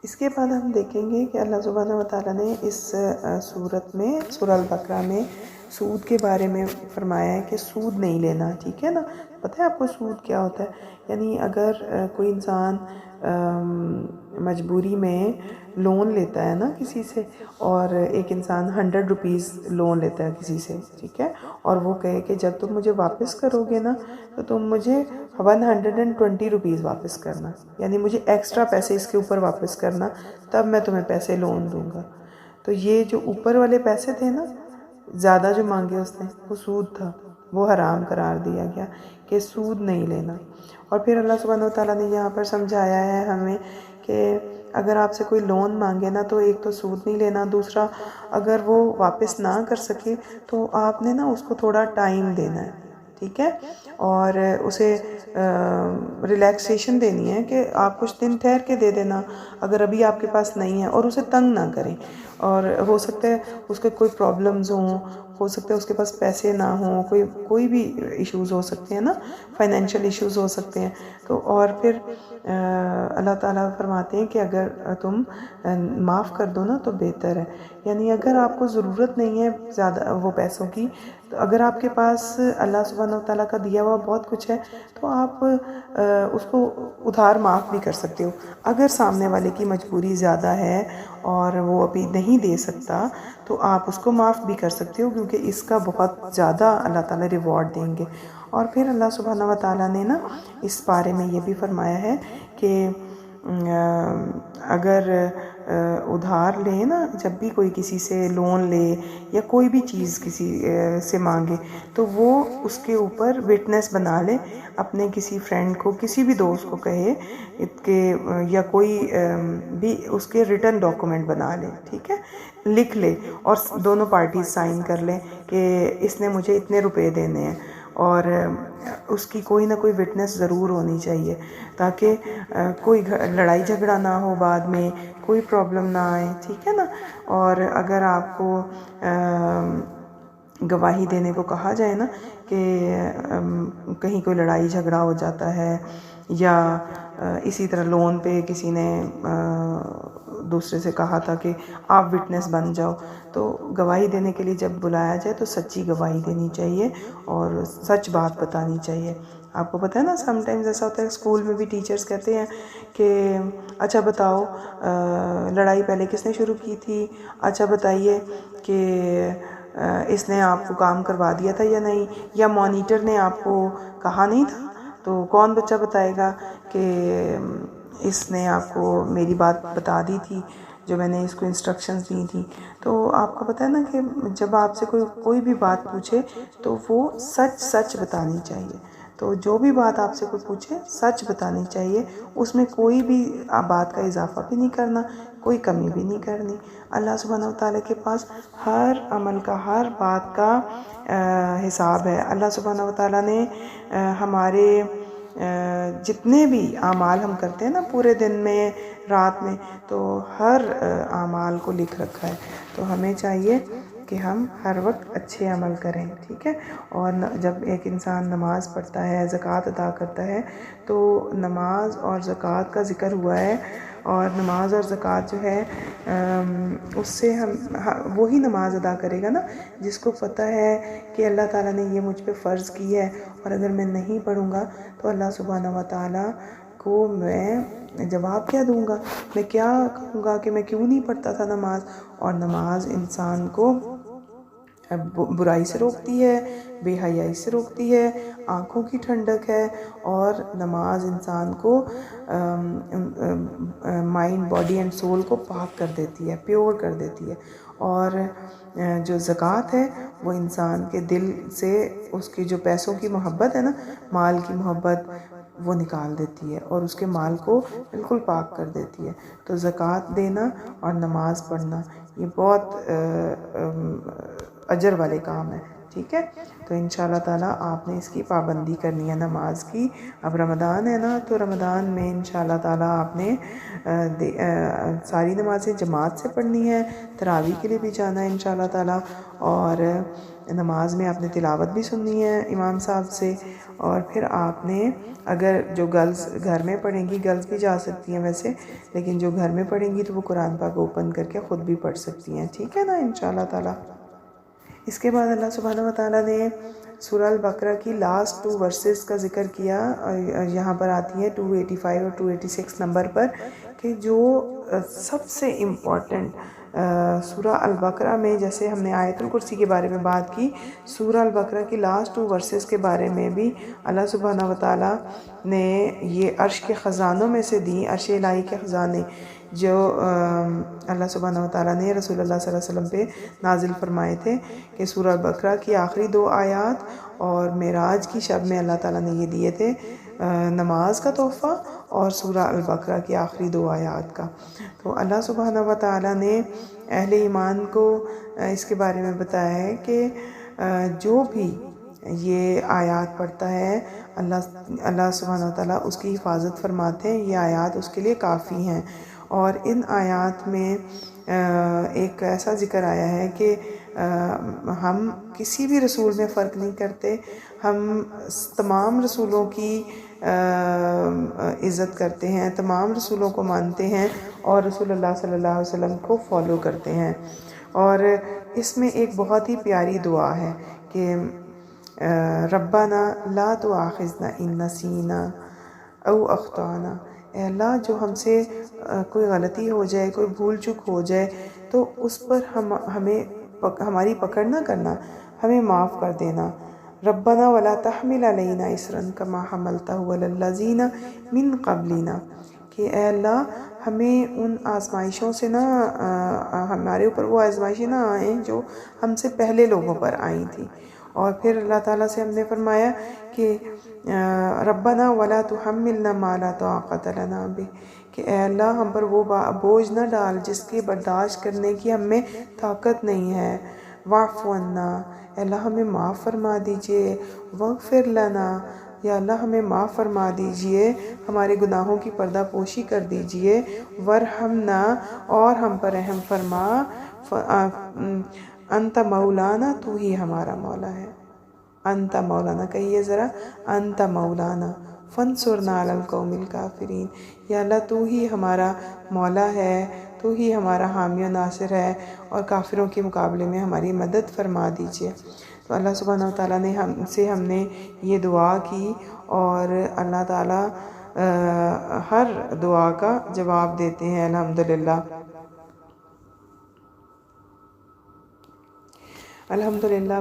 اس کے بعد ہم دیکھیں گے کہ اللہ سبحانہ و تعالیٰ نے اس صورت میں سورہ البقرہ میں سود کے بارے میں فرمایا ہے کہ سود نہیں لینا، ٹھیک ہے نا۔ پتہ ہے آپ کو سود کیا ہوتا ہے؟ یعنی اگر کوئی انسان مجبوری میں لون لیتا ہے نا کسی سے، اور ایک انسان 100 روپیز لون لیتا ہے کسی سے، ٹھیک ہے، اور وہ کہے کہ جب تم مجھے واپس کرو گے نا تو تم مجھے 120 روپیز واپس کرنا، یعنی مجھے ایکسٹرا پیسے اس کے اوپر واپس کرنا، تب میں تمہیں پیسے لون دوں گا۔ تو یہ جو اوپر والے پیسے تھے نا، زیادہ جو مانگے اس نے، وہ سود تھا، وہ حرام قرار دیا گیا کہ سود نہیں لینا۔ اور پھر اللہ سبحانہ و تعالیٰ نے یہاں پر سمجھایا ہے ہمیں کہ اگر آپ سے کوئی لون مانگے نا تو ایک تو سود نہیں لینا، دوسرا اگر وہ واپس نہ کر سکے تو آپ نے نا اس کو تھوڑا ٹائم دینا ہے، ٹھیک ہے، اور اسے ریلیکسیشن دینی ہے کہ آپ کچھ دن ٹھہر کے دے دینا اگر ابھی آپ کے پاس نہیں ہے، اور اسے تنگ نہ کریں۔ اور ہو سکتا ہے اس کے کوئی پرابلمز ہوں، ہو سکتا ہے اس کے پاس پیسے نہ ہوں، کوئی بھی ایشوز ہو سکتے ہیں نا، فائنینشیل ایشوز ہو سکتے ہیں۔ تو اور پھر اللہ تعالیٰ فرماتے ہیں کہ اگر تم معاف کر دو نا تو بہتر ہے، یعنی اگر آپ کو ضرورت نہیں ہے زیادہ وہ پیسوں کی، تو اگر آپ کے پاس اللہ سبحانہ و تعالیٰ کا دیا ہوا بہت کچھ ہے تو آپ اس کو ادھار معاف بھی کر سکتے ہو۔ اگر سامنے والے کی مجبوری زیادہ ہے اور وہ ابھی نہیں دے سکتا تو آپ اس کو معاف بھی کر سکتے ہو، کیونکہ اس کا بہت زیادہ اللہ تعالیٰ ریوارڈ دیں گے۔ اور پھر اللہ سبحانہ و تعالیٰ نے نا اس بارے میں یہ بھی فرمایا ہے کہ اگر ادھار لے نا، جب بھی کوئی کسی سے لون لے یا کوئی بھی چیز کسی سے مانگے تو وہ اس کے اوپر وٹنس بنا لے، اپنے کسی فرینڈ کو، کسی بھی دوست کو کہے کہ یا کوئی بھی اس کے ریٹن ڈاکومنٹ بنا لے، ٹھیک ہے، لکھ لے، اور دونوں پارٹیز سائن کر لیں کہ اس نے مجھے اتنے روپے دینے ہیں، اور اس کی کوئی نہ کوئی وٹنس ضرور ہونی چاہیے تاکہ کوئی لڑائی جھگڑا نہ ہو، بعد میں کوئی پرابلم نہ آئے، ٹھیک ہے نا۔ اور اگر آپ کو گواہی دینے کو کہا جائے نا کہ کہیں کوئی لڑائی جھگڑا ہو جاتا ہے، یا اسی طرح لون پہ کسی نے دوسرے سے کہا تھا کہ آپ وٹنس بن جاؤ، تو گواہی دینے کے لیے جب بلایا جائے تو سچی گواہی دینی چاہیے اور سچ بات بتانی چاہیے۔ آپ کو پتہ ہے نا، سم ٹائمز ایسا ہوتا ہے اسکول میں بھی ٹیچرز کہتے ہیں کہ اچھا بتاؤ لڑائی پہلے کس نے شروع کی تھی، اچھا بتائیے کہ اس نے آپ کو کام کروا دیا تھا یا نہیں، یا مانیٹر نے آپ کو کہا نہیں تھا، تو کون بچہ بتائے گا کہ اس نے آپ کو میری بات بتا دی تھی جو میں نے اس کو انسٹرکشنز دی تھی۔ تو آپ کو پتہ ہے نا کہ جب آپ سے کوئی بھی بات پوچھے تو وہ سچ بتانی چاہیے۔ تو جو بھی بات آپ سے کوئی پوچھے سچ بتانی چاہیے، اس میں کوئی بھی بات کا اضافہ بھی نہیں کرنا، کوئی کمی بھی نہیں کرنی۔ اللہ سبحانہ و تعالیٰ کے پاس ہر عمل کا، ہر بات کا حساب ہے۔ اللہ سبحانہ و تعالیٰ نے ہمارے جتنے بھی اعمال ہم کرتے ہیں نا پورے دن میں، رات میں، تو ہر اعمال کو لکھ رکھا ہے۔ تو ہمیں چاہیے کہ ہم ہر وقت اچھے عمل کریں، ٹھیک ہے۔ اور جب ایک انسان نماز پڑھتا ہے، زکوٰۃ ادا کرتا ہے، تو نماز اور زکوٰۃ کا ذکر ہوا ہے، اور نماز اور زکوٰۃ جو ہے اس سے وہی نماز ادا کرے گا نا جس کو پتہ ہے کہ اللہ تعالیٰ نے یہ مجھ پہ فرض کی ہے، اور اگر میں نہیں پڑھوں گا تو اللہ سبحانہ و تعالیٰ کو میں جواب کیا دوں گا، میں کیا کہوں گا کہ میں کیوں نہیں پڑھتا تھا نماز۔ اور نماز انسان کو برائی سے روکتی ہے، بے حیائی سے روکتی ہے، آنکھوں کی ٹھنڈک ہے، اور نماز انسان کو مائنڈ، باڈی اینڈ سول کو پاک کر دیتی ہے، پیور کر دیتی ہے۔ اور جو زکوٰۃ ہے وہ انسان کے دل سے اس کی جو پیسوں کی محبت ہے نا، مال کی محبت، وہ نکال دیتی ہے اور اس کے مال کو بالکل پاک کر دیتی ہے۔ تو زکوٰۃ دینا اور نماز پڑھنا یہ بہت اجر والے کام ہے۔ ٹھیک ہے. تو انشاءاللہ تعالیٰ آپ نے اس کی پابندی کرنی ہے نماز کی. اب رمضان ہے نا، تو رمضان میں انشاءاللہ تعالیٰ آپ نے ساری نمازیں جماعت سے پڑھنی ہے، تراویح کے لیے بھی جانا ہے انشاءاللہ تعالیٰ، اور نماز میں آپ نے تلاوت بھی سننی ہے امام صاحب سے. اور پھر آپ نے اگر جو گرلز گھر میں پڑھیں گی، گرلز بھی جا سکتی ہیں ویسے، لیکن جو گھر میں پڑھیں گی تو وہ قرآن پاک اوپن کر کے خود بھی پڑھ سکتی ہیں. ٹھیک ہے نا انشاءاللہ تعالیٰ. اس کے بعد اللہ سبحانہ وتعالیٰ نے سورہ البقرہ کی لاسٹ 2 ورسز کا ذکر کیا. یہاں پر آتی ہے 285 اور 286 نمبر پر، کہ جو سب سے امپورٹنٹ سورہ البقرہ میں، جیسے ہم نے آیت الکرسی کے بارے میں بات کی، سورہ البقرہ کی لاسٹ 2 ورسز کے بارے میں بھی اللہ سبحانہ وتعالیٰ نے یہ عرش کے خزانوں میں سے دی، عرش الہی کے خزانے جو اللہ سبحانہ وتعالیٰ نے رسول اللہ صلی اللہ علیہ وسلم پہ نازل فرمائے تھے، کہ سورہ البقرہ کی آخری 2 آیات اور معراج کی شب میں اللہ تعالیٰ نے یہ دیے تھے، نماز کا تحفہ اور سورہ البقرہ کی آخری 2 آیات کا. تو اللہ سبحانہ وتعالیٰ نے اہل ایمان کو اس کے بارے میں بتایا ہے کہ جو بھی یہ آیات پڑھتا ہے، اللہ سبحانہ وتعالیٰ اس کی حفاظت فرماتے ہیں. یہ آیات اس کے لیے کافی ہیں. اور ان آیات میں ایک ایسا ذکر آیا ہے کہ ہم کسی بھی رسول میں فرق نہیں کرتے، ہم تمام رسولوں کی عزت کرتے ہیں، تمام رسولوں کو مانتے ہیں اور رسول اللہ صلی اللہ علیہ وسلم کو فالو کرتے ہیں. اور اس میں ایک بہت ہی پیاری دعا ہے کہ ربنا لا تؤاخذنا ان نسینا او اخطانا. اے اللہ، جو ہم سے کوئی غلطی ہو جائے، کوئی بھول چک ہو جائے تو اس پر ہماری پکڑ نہ کرنا، ہمیں معاف کر دینا. ربنا ولا تحمل علینا اصرا کما حملتہ علی الذین من قبلنا. کہ اے اللہ، ہمیں ان آزمائشوں سے نہ، ہمارے اوپر وہ آزمائشیں نہ آئیں جو ہم سے پہلے لوگوں پر آئی تھیں. اور پھر اللہ تعالیٰ سے ہم نے فرمایا کہ ربنا ولا تحملنا ما لا طاقت لنا بہ، کہ اے اللہ، ہم پر وہ بوجھ نہ ڈال جس کی برداشت کرنے کی ہم میں طاقت نہیں ہے. واعف عنا، اے اللہ ہمیں معاف فرما دیجئے. واغفر لنا، یا اللہ ہمیں معاف فرما دیجئے، ہمارے گناہوں کی پردہ پوشی کر دیجئے. ورحمنا، اور ہم پر رحم فرما. انت مولانا، تو ہی ہمارا مولا ہے. انت مولانا، کہیے ذرا، انت مولانا فانصرنا علی القوم الکافرین. یا اللہ، تو ہی ہمارا مولا ہے، تو ہی ہمارا حامی و ناصر ہے، اور کافروں کے مقابلے میں ہماری مدد فرما دیجئے. تو اللہ سبحانہ وتعالیٰ نے ہم نے یہ دعا کی، اور اللہ تعالیٰ ہر دعا کا جواب دیتے ہیں الحمدللہ. الحمدللہ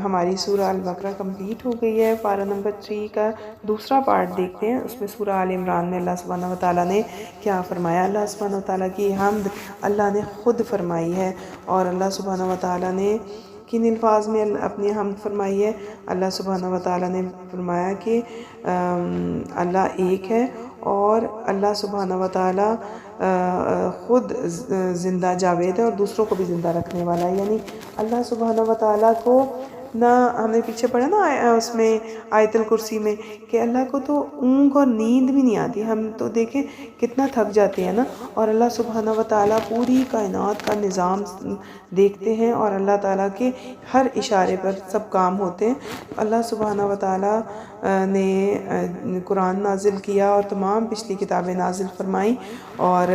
ہماری سورہ البقرہ کمپلیٹ ہو گئی ہے. پارہ نمبر 3 کا دوسرا پارٹ دیکھتے ہیں. اس میں سورہ آل عمران میں اللہ سبحانہ وتعالیٰ نے کیا فرمایا. اللہ سبحانہ وتعالیٰ کی حمد اللہ نے خود فرمائی ہے، اور اللہ سبحانہ وتعالیٰ نے کن الفاظ میں اپنی حمد فرمائی ہے. اللہ سبحانہ وتعالیٰ نے فرمایا کہ اللہ ایک ہے، اور اللہ سبحانہ وتعالیٰ خود زندہ جاوید ہے اور دوسروں کو بھی زندہ رکھنے والا ہے. یعنی اللہ سبحانہ وتعالیٰ کو نہ، ہم نے پیچھے پڑھا نا اس میں آیت الکرسی میں، کہ اللہ کو تو اونگ اور نیند بھی نہیں آتی. ہم تو دیکھیں کتنا تھک جاتے ہیں نا، اور اللہ سبحانہ وتعالیٰ پوری کائنات کا نظام دیکھتے ہیں، اور اللہ تعالیٰ کے ہر اشارے پر سب کام ہوتے ہیں. اللہ سبحانہ وتعالیٰ نے قرآن نازل کیا اور تمام پچھلی کتابیں نازل فرمائیں، اور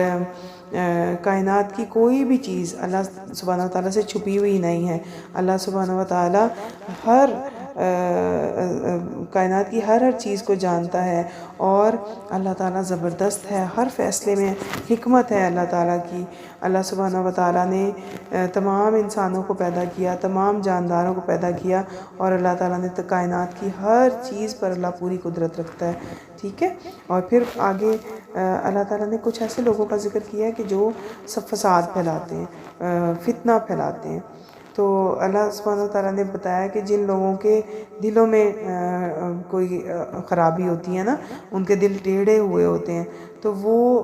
کائنات کی کوئی بھی چیز اللہ سبحانہ وتعالیٰ سے چھپی ہوئی نہیں ہے. اللہ سبحانہ وتعالیٰ ہر کائنات کی ہر چیز کو جانتا ہے، اور اللہ تعالیٰ زبردست ہے. ہر فیصلے میں حکمت ہے اللہ تعالیٰ کی. اللہ سبحانہ وتعالیٰ نے تمام انسانوں کو پیدا کیا، تمام جانداروں کو پیدا کیا، اور اللہ تعالیٰ نے کائنات کی ہر چیز پر اللہ پوری قدرت رکھتا ہے. ٹھیک ہے. اور پھر آگے اللہ تعالیٰ نے کچھ ایسے لوگوں کا ذکر کیا ہے کہ جو سب فساد پھیلاتے ہیں، فتنہ پھیلاتے ہیں. تو اللہ سبحانہ وتعالیٰ نے بتایا کہ جن لوگوں کے دلوں میں کوئی خرابی ہوتی ہے نا، ان کے دل ٹیڑھے ہوئے ہوتے ہیں، تو وہ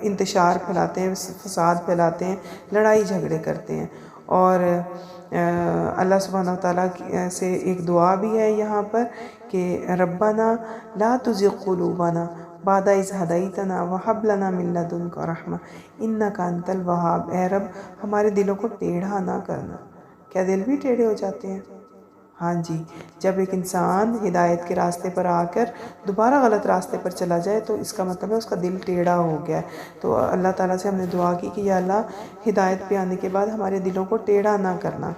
انتشار پھیلاتے ہیں، فساد پھیلاتے ہیں، لڑائی جھگڑے کرتے ہیں. اور اللہ سبحانہ وتعالیٰ سے ایک دعا بھی ہے یہاں پر کہ ربنا لا تزغ قلوبنا بعد اذ ہدیتنا وہب لنا من لدنک رحمہ انک انت الوہاب۔ اے رب ہمارے دلوں کو ٹیڑھا نہ کرنا۔ کیا دل بھی ٹیڑھے ہو جاتے ہیں؟ ہاں جی، جب ایک انسان ہدایت کے راستے پر آ کر دوبارہ غلط راستے پر چلا جائے تو اس کا مطلب ہے اس کا دل ٹیڑھا ہو گیا ہے۔ تو اللہ تعالیٰ سے ہم نے دعا کی کہ یا اللہ ہدایت پہ آنے کے بعد ہمارے دلوں کو ٹیڑھا نہ کرنا۔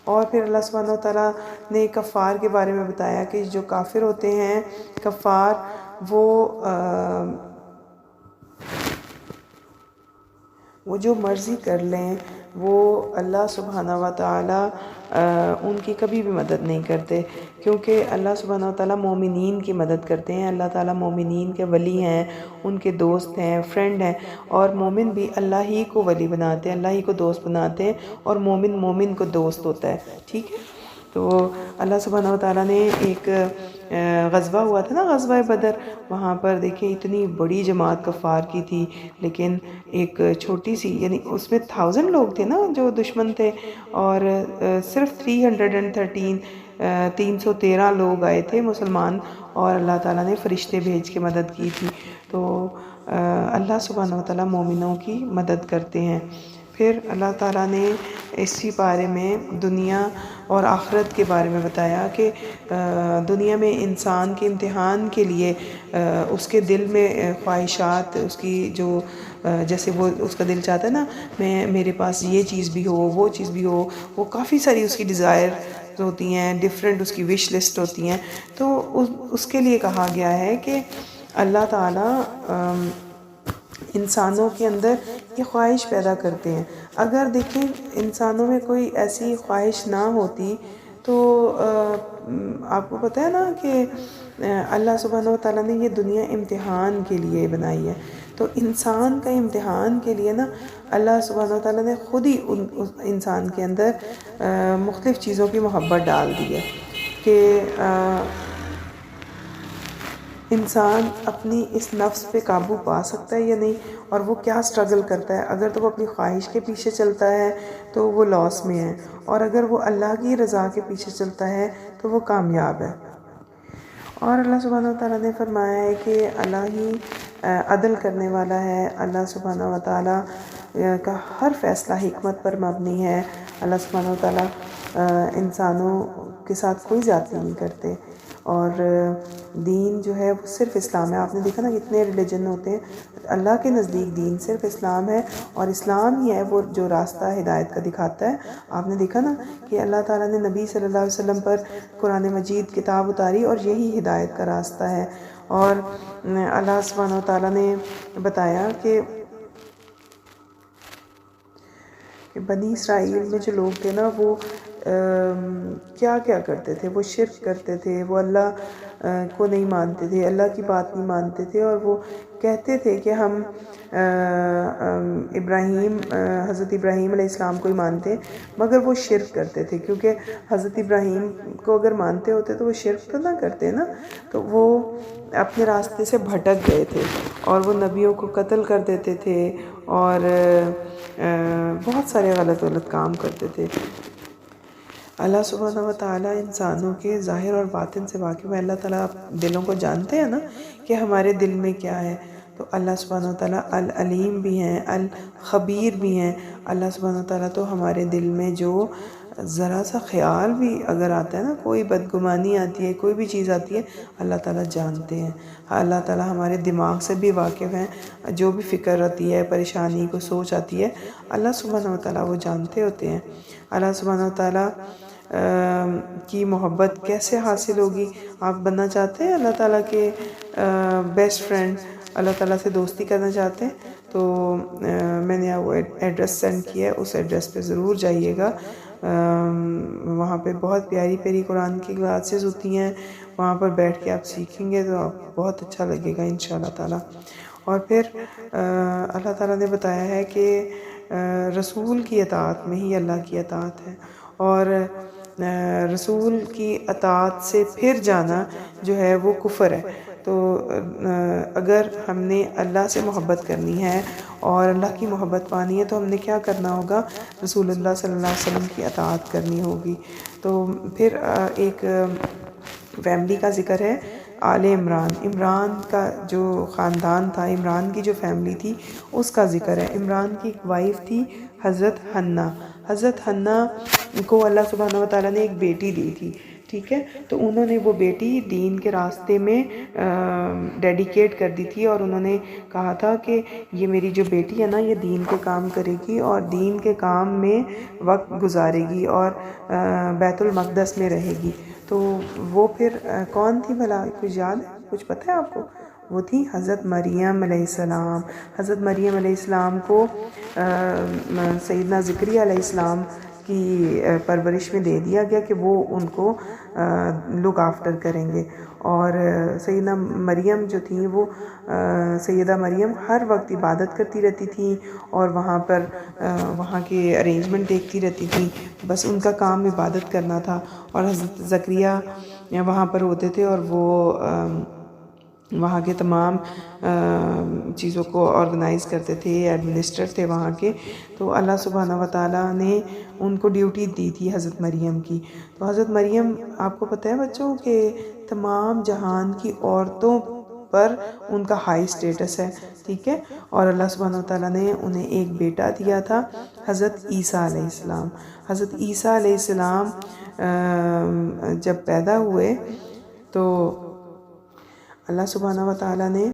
اور پھر اللہ سبحانہ وتعالیٰ نے کفار کے بارے میں بتایا کہ جو کافر ہوتے ہیں کفار، وہ جو مرضی کر لیں، وہ اللہ سبحانہ وتعالیٰ ان کی کبھی بھی مدد نہیں کرتے، کیونکہ اللہ سبحانہ وتعالیٰ مومنین کی مدد کرتے ہیں۔ اللہ تعالیٰ مومنین کے ولی ہیں، ان کے دوست ہیں، فرینڈ ہیں، اور مومن بھی اللہ ہی کو ولی بناتے ہیں، اللہ ہی کو دوست بناتے ہیں، اور مومن کو دوست ہوتا ہے، ٹھیک ہے۔ تو اللہ سبحانہ وتعالیٰ نے ایک غزوہ ہوا تھا نا، غزوہ بدر، وہاں پر دیکھیں اتنی بڑی جماعت کفار کی تھی، لیکن ایک چھوٹی سی، یعنی اس میں 1000 لوگ تھے نا جو دشمن تھے، اور صرف 313 لوگ آئے تھے مسلمان، اور اللہ تعالیٰ نے فرشتے بھیج کے مدد کی تھی۔ تو اللہ سبحانہ وتعالیٰ مومنوں کی مدد کرتے ہیں۔ پھر اللہ تعالیٰ نے اسی بارے میں دنیا اور آخرت کے بارے میں بتایا کہ دنیا میں انسان کے امتحان کے لیے اس کے دل میں خواہشات، اس کی جو جیسے وہ اس کا دل چاہتا ہے نا میرے پاس یہ چیز بھی ہو، وہ چیز بھی ہو، وہ کافی ساری اس کی ڈیزائر ہوتی ہیں، ڈیفرنٹ اس کی وش لسٹ ہوتی ہیں۔ تو اس کے لیے کہا گیا ہے کہ اللہ تعالیٰ انسانوں کے اندر یہ خواہش پیدا کرتے ہیں۔ اگر دیکھیں انسانوں میں کوئی ایسی خواہش نہ ہوتی تو آپ کو پتہ ہے نا کہ اللہ سبحانہ وتعالیٰ نے یہ دنیا امتحان کے لیے بنائی ہے۔ تو انسان کا امتحان کے لیے نا اللہ سبحانہ وتعالیٰ نے خود ہی اس انسان کے اندر مختلف چیزوں کی محبت ڈال دی ہے کہ انسان اپنی اس نفس پہ قابو پا سکتا ہے یا نہیں، اور وہ کیا سٹرگل کرتا ہے۔ اگر تو وہ اپنی خواہش کے پیچھے چلتا ہے تو وہ لاس میں ہے، اور اگر وہ اللہ کی رضا کے پیچھے چلتا ہے تو وہ کامیاب ہے۔ اور اللہ سبحانہ وتعالیٰ نے فرمایا ہے کہ اللہ ہی عدل کرنے والا ہے، اللہ سبحانہ وتعالیٰ کا ہر فیصلہ حکمت پر مبنی ہے۔ اللہ سبحانہ وتعالیٰ انسانوں کے ساتھ کوئی زیادتی نہیں کرتے، اور دین جو ہے وہ صرف اسلام ہے۔ آپ نے دیکھا نا کتنے ریلیجن ہوتے ہیں، اللہ کے نزدیک دین صرف اسلام ہے، اور اسلام ہی ہے وہ جو راستہ ہدایت کا دکھاتا ہے۔ آپ نے دیکھا نا کہ اللہ تعالیٰ نے نبی صلی اللہ علیہ وسلم پر قرآن مجید کتاب اتاری، اور یہی ہدایت کا راستہ ہے۔ اور اللہ سبحانہ وتعالیٰ نے بتایا کہ بنی اسرائیل میں جو لوگ تھے نا وہ کیا کیا کرتے تھے، وہ شرک کرتے تھے، وہ اللہ کو نہیں مانتے تھے، اللہ کی بات نہیں مانتے تھے، اور وہ کہتے تھے کہ ہم حضرت ابراہیم علیہ السلام کو ہی مانتے ہیں، مگر وہ شرک کرتے تھے، کیونکہ حضرت ابراہیم کو اگر مانتے ہوتے تو وہ شرک تو نہ کرتے نا۔ تو وہ اپنے راستے سے بھٹک گئے تھے، اور وہ نبیوں کو قتل کر دیتے تھے، اور بہت سارے غلط کام کرتے تھے۔ اللہ سبحانہ وتعالیٰ انسانوں کے ظاہر اور باطن سے واقف ہے۔ اللہ تعالیٰ دلوں کو جانتے ہیں نا کہ ہمارے دل میں کیا ہے۔ تو اللہ سبحانہ وتعالیٰ العلیم بھی ہیں، الخبیر بھی ہیں۔ اللہ سبحانہ وتعالیٰ تو ہمارے دل میں جو ذرا سا خیال بھی اگر آتا ہے نا، کوئی بدگمانی آتی ہے، کوئی بھی چیز آتی ہے، اللہ تعالیٰ جانتے ہیں۔ اللہ تعالیٰ ہمارے دماغ سے بھی واقف ہیں، جو بھی فکر آتی ہے، پریشانی کو سوچ آتی ہے، اللہ سبحانہ وتعالیٰ وہ جانتے ہوتے ہیں۔ اللہ سبحانہ وتعالیٰ کی محبت کیسے حاصل ہوگی؟ آپ بننا چاہتے ہیں اللہ تعالیٰ کے بیسٹ فرینڈ، اللہ تعالیٰ سے دوستی کرنا چاہتے ہیں، تو میں نے وہ ایڈریس سینڈ کیا ہے، اس ایڈریس پہ ضرور جائیے گا۔ وہاں پہ بہت پیاری پیاری قرآن کی کلاسز ہوتی ہیں، وہاں پر بیٹھ کے آپ سیکھیں گے تو آپ بہت اچھا لگے گا انشاءاللہ تعالیٰ۔ اور پھر اللہ تعالیٰ نے بتایا ہے کہ رسول کی اطاعت میں ہی اللہ کی اطاعت ہے، اور رسول کی اطاعت سے پھر جانا جو ہے وہ کفر ہے۔ تو اگر ہم نے اللہ سے محبت کرنی ہے اور اللہ کی محبت پانی ہے تو ہم نے کیا کرنا ہوگا؟ رسول اللہ صلی اللہ علیہ وسلم کی اطاعت کرنی ہوگی۔ تو پھر ایک فیملی کا ذکر ہے، آل عمران۔ عمران کا جو خاندان تھا، عمران کی جو فیملی تھی اس کا ذکر ہے۔ عمران کی ایک وائف تھی حضرت حنہ۔ حضرت حنہ کو اللہ سبحانہ وتعالیٰ نے ایک بیٹی دی تھی، ٹھیک ہے؟ تو انہوں نے وہ بیٹی دین کے راستے میں ڈیڈیکیٹ کر دی تھی، اور انہوں نے کہا تھا کہ یہ میری جو بیٹی ہے نا یہ دین کے کام کرے گی اور دین کے کام میں وقت گزارے گی اور بیت المقدس میں رہے گی۔ تو وہ پھر کون تھی بھلا؟ کچھ یاد ہے؟ کچھ پتہ ہے آپ کو؟ وہ تھی حضرت مریم علیہ السلام۔ حضرت مریم علیہ السلام کو سیدنا زکریا علیہ السلام کی پرورش میں دے دیا گیا کہ وہ ان کو لک آفٹر کریں گے، اور سیدنا مریم جو تھیں وہ سیدہ مریم ہر وقت عبادت کرتی رہتی تھیں اور وہاں پر وہاں کے ارینجمنٹ دیکھتی رہتی تھیں، بس ان کا کام عبادت کرنا تھا۔ اور حضرت زکریا وہاں پر ہوتے تھے اور وہ وہاں کے تمام چیزوں کو آرگنائز کرتے تھے، ایڈمنسٹر تھے وہاں کے۔ تو اللہ سبحانہ وتعالیٰ نے ان کو ڈیوٹی دی تھی حضرت مریم کی۔ تو حضرت مریم، آپ کو پتہ ہے بچوں کہ تمام جہان کی عورتوں پر ان کا ہائی سٹیٹس ہے، ٹھیک ہے؟ اور اللہ سبحانہ وتعالیٰ نے انہیں ایک بیٹا دیا تھا، حضرت عیسیٰ علیہ السلام۔ حضرت عیسیٰ علیہ السلام جب پیدا ہوئے تو اللہ سبحانہ وتعالیٰ نے